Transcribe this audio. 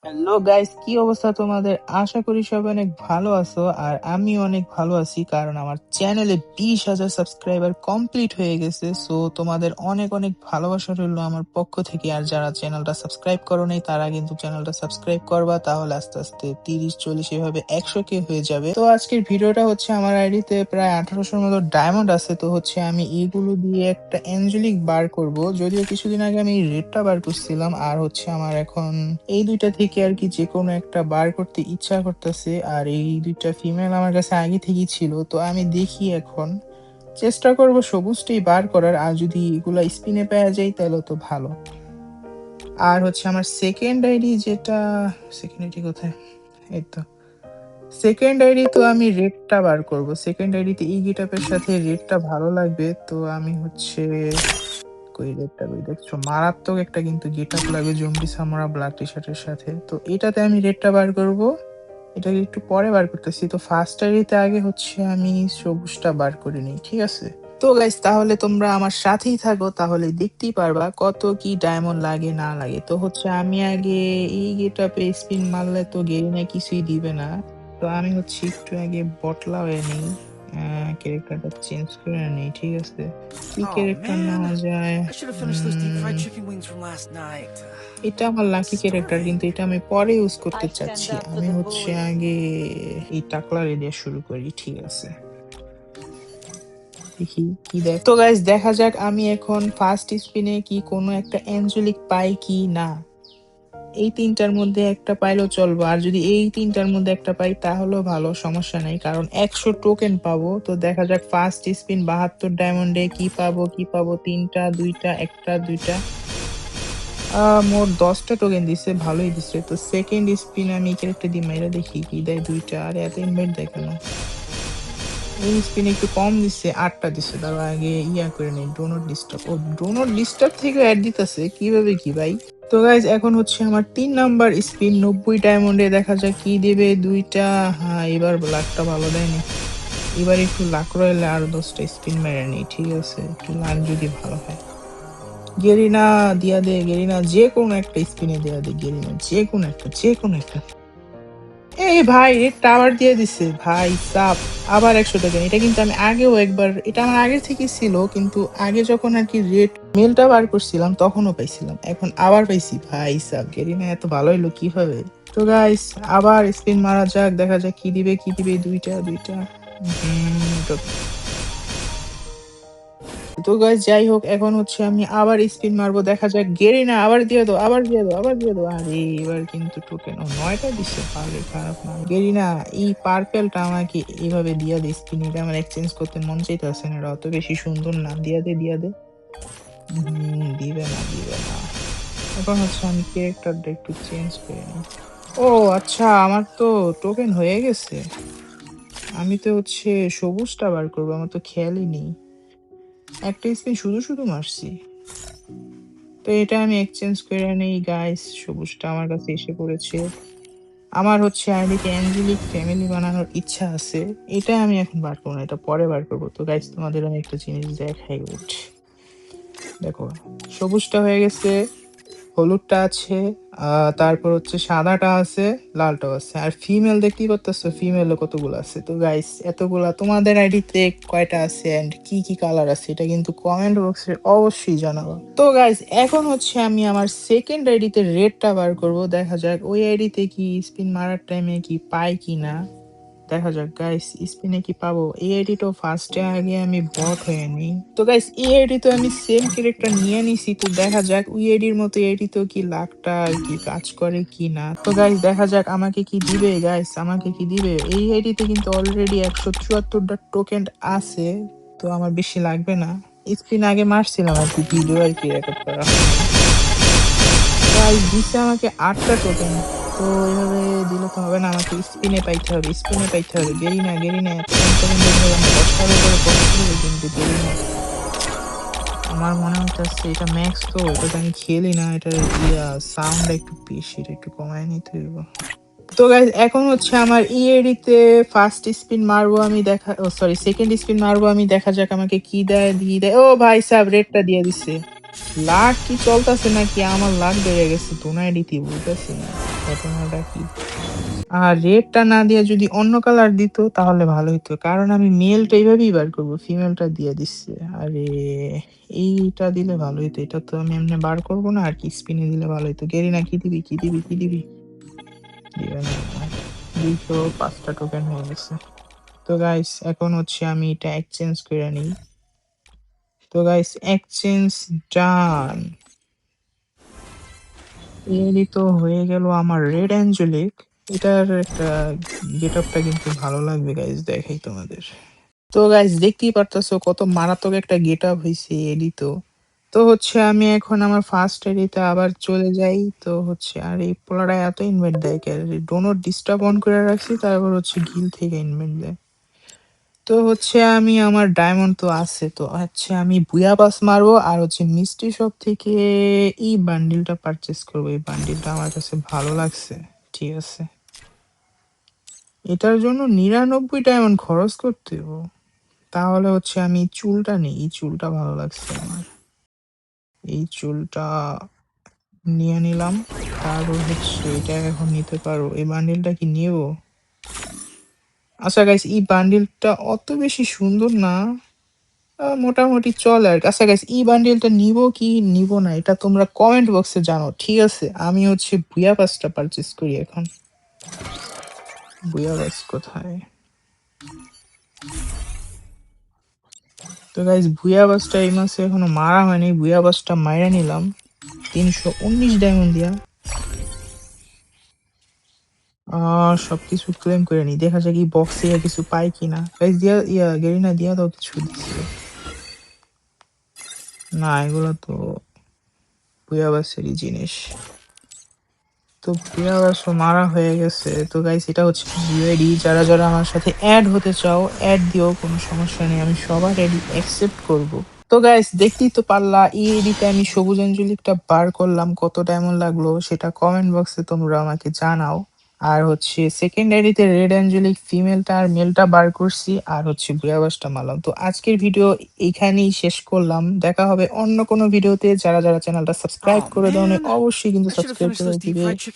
Hello guys, কি অবস্থা তোমাদের? আশা করি সবাই অনেক ভালো আছো। আর আমি অনেক ভালো আছি, কারণ আমার চ্যানেলে 20,000 সাবস্ক্রাইবার কমপ্লিট হয়ে গেছে। সো তোমাদের অনেক অনেক ভালোবাসা রইলো আমার পক্ষ থেকে। আর যারা চ্যানেলটা সাবস্ক্রাইব করো নাই তারা কিন্তু চ্যানেলটা সাবস্ক্রাইব করবা, তাহলে আস্তে আস্তে 30, 40 এভাবে 100K হয়ে যাবে। তো আজকের ভিডিওটা হচ্ছে, আমার আইডিতে প্রায় 1800-র মতো ডায়মন্ড আছে। তো হচ্ছে আমি এইগুলো দিয়ে একটা অ্যাঞ্জেলিক বার করব। যদিও কিছুদিন আগে আমি রেডটা বার করছিলাম, আর হচ্ছে আমার এখন এই দুইটা থেকে আর কি যে কোনো একটা বার করতে ইচ্ছা করতেছে। আর এই দুইটা ফিমেল আমার কাছে আগে থেকেই ছিল, তো আমি দেখি এখন চেষ্টা করব সবুজটাই বার করার। আর যদি এগুলা স্পিনে পাওয়া যায় তাহলে তো ভালো। আর হচ্ছে আমার সেকেন্ড আইডি, যেটা সেকেন্ড আইডি কোথায়, এই তো সেকেন্ড আইডি, তো আমি রেডটা বার করব। সেকেন্ড আইডিতে এই গেটআপের সাথে রেডটা ভালো লাগবে। তো আমি হচ্ছে কই রেডটা কই, দেখছো মারাত্মক একটা কিন্তু গেটআপ লাগবে জম্বি সামরা ব্ল্যাক টি শার্টের সাথে। তো এটাতে আমি রেডটা বার করব, এটাকে একটু পরে বার করতেছি। তো ফার্স্ট আইডিতে আগে হচ্ছে আমি সবুজটা বার করে নিই, ঠিক আছে? তো গাইস, তাহলে তোমরা আমার সাথেই থাকো, তাহলে দেখতেই পারবা কত কি ডায়মন্ড লাগে না লাগে। তো হচ্ছে আমি আগে এই গেটআপে স্পিন মারলে তো গেরিনা কিছুই দিবে না। তো আমি হচ্ছে একটু আগে বটলা হয়ে নেই, ক্যারেক্টারটা চেঞ্জ করে নেই, ঠিক আছে? কি Oh ক্যারেক্টার man, নেওয়া যায়? I should have finished those deep fried chicken wings from last night. এটা আমার লাকি ক্যারেক্টার, Starving. কিন্তু এটা আমি পরে ইউজ করতে I stand চাচ্ছি। up for আমি the হচ্ছে boys. আগে এই টাকলারে দিয়ে শুরু করি, ঠিক আছে? দেখি কি দেখ। তো গাইস, দেখা যাক আমি এখন ফার্স্ট স্পিনে কি কোনো একটা অ্যাঞ্জেলিক পাই কি না। এই তিনটার মধ্যে একটা পাইলেও চলবো, আর যদি এই তিনটার মধ্যে একটা পাই তাহলেও ভালো, সমস্যা নেই, কারণ 100 টোকেন পাবো। তো দেখা যাক ফার্স্ট স্পিন 72 ডায়মন্ডে কি পাবো কি পাবো। তিনটা, দুইটা, একটা, দুইটা, মোট 10টা টোকেন দিছে, ভালোই দিছে। তো সেকেন্ড স্পিন আমি ক্যারেক্টার দিয়ে মাইরা দেখি কি দেয়। দুইটা, আর এত ইনভাইট দেয় কেন? এই স্পিন একটু কম দিচ্ছে, 8টা দিচ্ছে। তার আগে ইয়া করে নেই, ডোনট ডিস্টার্ব। ও, ডোনট ডিস্টার্ব থেকে অ্যাড দিতেছে, কিভাবে কি ভাই? তো গাইজ, এখন হচ্ছে আমার 3 নাম্বার স্পিন 90 ডায়মন্ডে, দেখা যাক কি দেবে। দুইটা, হ্যাঁ এবার লাকটা ভালো দেয়নি। এবার একটু লাক রয়েলে আর 10টা স্পিন মেরে নেই, ঠিক আছে? একটু লাক যদি ভালো হয়। গেরিনা দিয়া দে, গেরিনা যে কোনো একটা স্পিনে দেয়া দে, গেরিনা যে কোনো একটা, যে কোনো একটা। এই ভাই, টাওয়ার দিয়ে দিছে ভাই সাপ। আবার 100 টাকা। এটা কিন্তু আমি আগেও একবার, এটা আমার আগে থেকে ছিল, কিন্তু আগে যখন আর কি রেড মেলটা বার করছিলাম তখনও পাইছিলাম, এখন আবার পাইছি ভাই সাপ। গেরিনা এত ভালো হইলো কিভাবে? তো গাইস, আবার স্পিন মারা যাক, দেখা যাক কি দিবে কি দিবে। দুইটা, দুইটা, তো গাইস যাই হোক, এখন হচ্ছে আমি আবার স্পিন মারবো, দেখা যাক। গেরিনা আবার দিয়ে দাও, আবার দিয়ে দাও, আবার দিয়ে দাও। আরে এবার কিন্তু টোকেন 9টা দিচ্ছে, ভালো, খারাপ না। গেরিনা, এই পার্পেলটা আমাকে এইভাবে দিয়া দে স্পিন, এটা আমার এক্সচেঞ্জ করতে মন চাইতেছে না, এটা অত বেশি সুন্দর না। দিয়া দে, দিয়া দে। দিবে না, দিবে না। এখন হচ্ছে আমি ক্যারেক্টারটা একটু চেঞ্জ করে নিই। ও আচ্ছা, আমার তো টোকেন হয়ে গেছে। আমি তো হচ্ছে সবুজটা বার করবো, আমার তো খেয়ালই নেই। একটা স্পিন শুধু শুধু মারছি। তো এটা আমি এক্সচেঞ্জ করে নেই গাইস, সবুজটা আমার কাছে এসে পড়েছে। আমার হচ্ছে আইডিকে অ্যাঞ্জেলিক ফ্যামিলি বানানোর ইচ্ছা আছে, এটা আমি এখন বার করবো না, এটা পরে বার করবো। তো গাইস, তোমাদের আমি একটা জিনিস দেখাই, ওঠ দেখো, সবুজটা হয়ে গেছে, হলুদটা আছে, তারপর হচ্ছে সাদাটা আছে, লালটাও আছে। আর ফিমেল দেখতেই পারতেছো, ফিমেলও কতগুলো আছে। তো গাইস, এতগুলা তোমাদের আইডিতে কয়টা আছে এন্ড কি কি কালার আছে, এটা কিন্তু কমেন্ট বক্সে অবশ্যই জানাবো। তো গাইস, এখন হচ্ছে আমি আমার সেকেন্ড আইডিতে রেডটা বার করব, দেখা যাক ওই আইডিতে কি স্পিন মারার টাইমে কি পাই কি না। দেখা যাক গাইস, স্পিনে কি পাবো। এই আইডিটাও ফার্স্টে আগে আমি বট হয়ে নিই। তো গাইস, এই আইডি তো আমি সেম ক্যারেক্টার নিয়ে নিছি। তো দেখা যাক ওই আইডির মতো এই আইডিতেও কি লাকটা আর কি কাজ করে কি না। তো গাইস, দেখা যাক আমাকে কি দিবে। গাইস, আমাকে কি দিবে। এই আইডিতে কিন্তু অলরেডি 174টা টোকেন আছে, তো আমার বেশি লাগবে না। স্পিন আগে মারছিলাম আর কি, ভিডিও আর কি রেকর্ড করা হয়নি। গাইস, দিছে আমাকে 8টা টোকেন। তো এভাবে দিলে তো হবে না, আমাকে স্পিনে পাইতে হবে, স্পিনে পাইতে হবে। গেরিনা, গেরিনা এত কম টোকেন দিলে হবে না, 10টার উপরে পড়তে হবে কিন্তু গেরিনা। আমার মনে হচ্ছে এটা ম্যাক্স, তো এটা তো আমি খেলি না, এটার সাউন্ড একটু বেশি, এটা একটু কমায় নিতে হইব। তো গাইস, এখন হচ্ছে আমার ইএডিতে ফার্স্ট স্পিন মারবো আমি, দেখা, ও সরি, সেকেন্ড স্পিন মারবো আমি, দেখা যাক আমাকে কি দেয়, দিয়ে দেয়। ও ভাই সাহেব, রেডটা দিয়ে দিছে। লাক কি চলতেছে নাকি আমার লাক বেড়ে গেছে, তোনা এডিতে বুঝতেছি না। ঘটনাটা কি? আর রেডটা না দিয়ে যদি অন্য কালার দিত তাহলে ভালো হইতো। কারণ আমি মেলটা এইভাবেই বার করব। ফিমেলটা দিয়ে দিচ্ছে। আরে! এইটা দিলে ভালো হইতো। এটা তো আমি এমনে বার করব না। আর কি স্পিনে দিলে ভালো হইতো। গেরিনা কি দিবি, কি দিবি, কি দিবি? দিবে না। ২০৫ টা টোকেন হয়ে গেছে। তো গাইস এখন হচ্ছে আমি এটা এক্সচেঞ্জ কইরা নিই। তো গাইস এক্সচেঞ্জ ডান। এরই তো হয়ে গেল আমার রেড অ্যাঞ্জেলিক। এটার একটা গেটআপটা কিন্তু ভালো লাগবে গাইস, দেখাই তোমাদের। তো গাইস দেখতেই পারতেছো কত মারাত্মক একটা গেটআপ হইছে এরই তো। তো হচ্ছে আমি এখন আমার ফার্স্ট এরিতে আবার চলে যাই। তো হচ্ছে আর এই পোলাটা এত ইনভাইট দেয় কে? ডো নট ডিস্টার্ব অন করে রাখছি, তারপর হচ্ছে গিল থেকে ইনভাইট দেয়। তো হচ্ছে আমি আমার ডায়মন্ড তো আছে, তো হচ্ছে আমি বুয়া পাস মারবো আর হচ্ছে মিষ্টি শপ থেকে এই বান্ডিলটা পারচেজ করবো। এই বান্ডিলটা আমার কাছে ভালো লাগছে। ঠিক আছে, এটার জন্য ৯৯ ডায়মন্ড খরচ করতে হবে। তাহলে হচ্ছে আমি চুলটা নেই, এই চুলটা ভালো লাগছে আমার। এই চুলটা নিয়ে নিলাম। তারপর হচ্ছে এটা এখন নিতে পারো। এই বান্ডিলটা কি নিব? আচ্ছা গাইস, এই বান্ডিলটা অত বেশি সুন্দর না, মোটামুটি চলে আর কি। আচ্ছা গাইস, এই বান্ডেলটা নিবো কি নিবো না এটা তোমরা কমেন্ট বক্সে জানো, ঠিক আছে? আমি হচ্ছে বুয়া পাসটা পারচেজ করি এখন। বুয়া পাস কোথায়? তো গাইস বুয়া বাসটা এই মাসে এখনো মারা হয়নি। বুয়া বাসটা মাইরা নিলাম ৩১৯ ডায়মন্ড দিয়া। সবকিছু ক্লেম করে নি, দেখা যাক এই বক্সে কিছু পাই কিনা। গাইস দিয়া গেরিনা দিয়া দাও কিছু দিচ্ছে না, এগুলো তো বুয়া বাসেরই জিনিস। তো প্লেয়ার্সও মারা হয়ে গেছে। তো গাইস এটা হচ্ছে ইউআইডি। যারা যারা আমার সাথে অ্যাড হতে চাও অ্যাড দিও, কোনো সমস্যা নেই, আমি সবার অ্যাডই অ্যাকসেপ্ট করব। তো গাইস দেখতেই তো পারলা, এই এডিতে আমি সবুজ আঞ্জলিকটা বার করলাম। কত ডায়মন্ড লাগলো সেটা কমেন্ট বক্সে তোমরা আমাকে জানাও। আর হচ্ছে সেকেন্ড আইডিতে রেড অ্যাঞ্জেলিক ফিমেলটা আর মেলটা বার করছি, আর হচ্ছে বুয়াবাসটা মারলাম। তো আজকের ভিডিও এইখানেই শেষ করলাম। দেখা হবে অন্য কোনো ভিডিওতে। যারা যারা চ্যানেলটা সাবস্ক্রাইব Oh করে দাও man, অবশ্যই কিন্তু I should have subscribe finished করে those deep দিবে। fried chicken